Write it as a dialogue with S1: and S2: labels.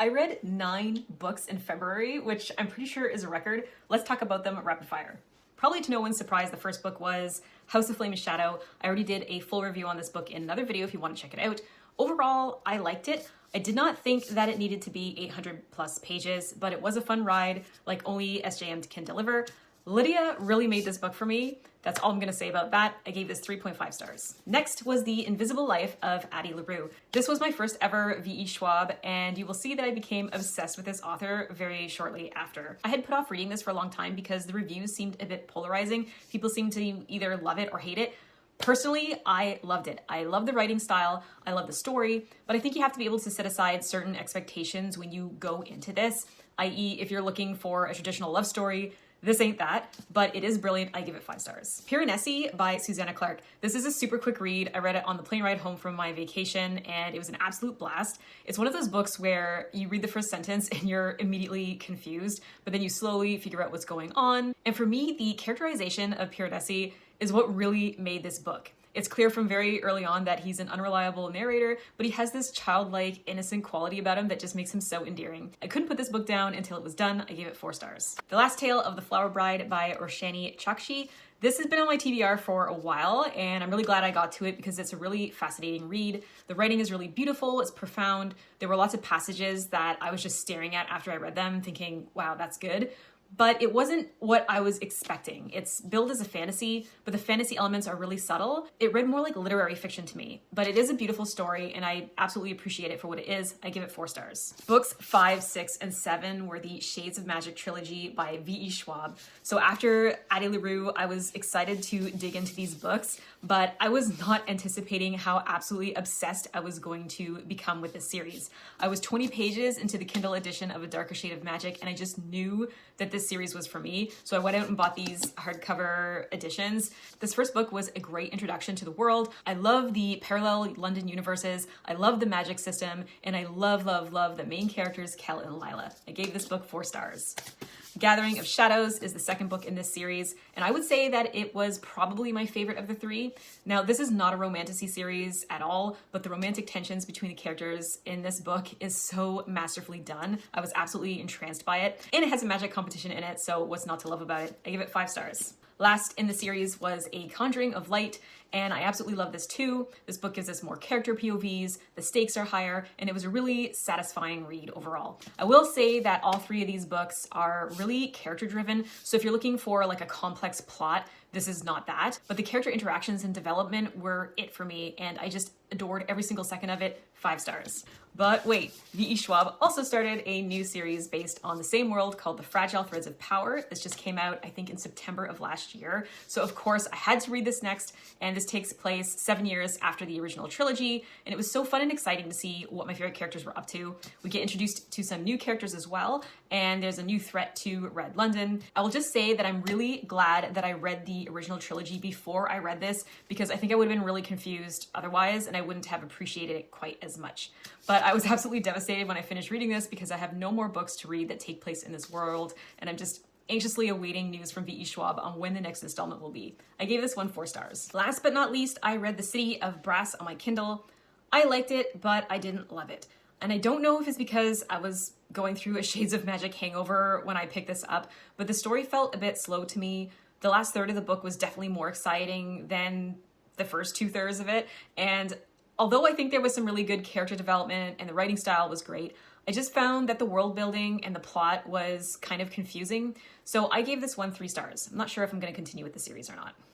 S1: I read 9 books in February, which I'm pretty sure is a record. Let's talk about them rapid fire. Probably to no one's surprise, the first book was House of Flame and Shadow. I already did a full review on this book in another video if you want to check it out. Overall, I liked it. I did not think that it needed to be 800 plus pages, but it was a fun ride, like only SJM can deliver. Lydia really made this book for me. That's all I'm gonna say about that. I gave this 3.5 stars. Next was The Invisible Life of Addie LaRue. This was my first ever V.E. Schwab, and you will see that I became obsessed with this author very shortly after. I had put off reading this for a long time because the reviews seemed a bit polarizing. People seemed to either love it or hate it. Personally, I loved it. I love the writing style, I love the story, but I think you have to be able to set aside certain expectations when you go into this, i.e. if you're looking for a traditional love story, this ain't that, but it is brilliant. I give it 5 stars. Piranesi by Susanna Clarke. This is a super quick read. I read it on the plane ride home from my vacation and it was an absolute blast. It's one of those books where you read the first sentence and you're immediately confused, but then you slowly figure out what's going on. And for me, the characterization of Piranesi is what really made this book. It's clear from very early on that he's an unreliable narrator, but he has this childlike, innocent quality about him that just makes him so endearing. I couldn't put this book down until it was done. I gave it 4 stars. The Last Tale of the Flower Bride by Roshani Chokshi. This has been on my TBR for a while, and I'm really glad I got to it because it's a really fascinating read. The writing is really beautiful, it's profound. There were lots of passages that I was just staring at after I read them, thinking, wow, that's good. But it wasn't what I was expecting. It's billed as a fantasy, but the fantasy elements are really subtle. It read more like literary fiction to me, but it is a beautiful story and I absolutely appreciate it for what it is. I give it 4 stars. Books 5, 6, and 7 were the Shades of Magic trilogy by V.E. Schwab. So after Addie LaRue, I was excited to dig into these books, but I was not anticipating how absolutely obsessed I was going to become with this series. I was 20 pages into the Kindle edition of A Darker Shade of Magic and I just knew that this series was for me. So I went out and bought these hardcover editions. This first book was a great introduction to the world. I love the parallel London universes. I love the magic system. And I love, love, love the main characters, Kel and Lila. I gave this book 4 stars. Gathering of Shadows is the second book in this series, and I would say that it was probably my favorite of the 3. Now, this is not a romantasy series at all, but the romantic tensions between the characters in this book is so masterfully done. I was absolutely entranced by it, and it has a magic competition in it, so what's not to love about it? I give it 5 stars. Last in the series was A Conjuring of Light, and I absolutely love this too. This book gives us more character POVs, the stakes are higher, and it was a really satisfying read overall. I will say that all 3 of these books are really character driven, so if you're looking for like a complex plot, this is not that, but the character interactions and development were it for me, and I just adored every single second of it. 5 stars. But wait, V.E. Schwab also started a new series based on the same world called The Fragile Threads of Power. This just came out, I think, in September of last year. So of course I had to read this next, and this takes place 7 years after the original trilogy, and it was so fun and exciting to see what my favorite characters were up to. We get introduced to some new characters as well, and there's a new threat to Red London. I will just say that I'm really glad that I read the original trilogy before I read this, because I think I would have been really confused otherwise, and I wouldn't have appreciated it quite as much. But I was absolutely devastated when I finished reading this because I have no more books to read that take place in this world, and I'm just anxiously awaiting news from V.E. Schwab on when the next installment will be. I gave this one 4 stars. Last but not least, I read The City of Brass on my Kindle. I liked it, but I didn't love it. And I don't know if it's because I was going through a Shades of Magic hangover when I picked this up, but the story felt a bit slow to me. The last third of the book was definitely more exciting than the first 2/3 of it, and although I think there was some really good character development and the writing style was great, I just found that the world building and the plot was kind of confusing. So I gave this one 3 stars. I'm not sure if I'm going to continue with the series or not.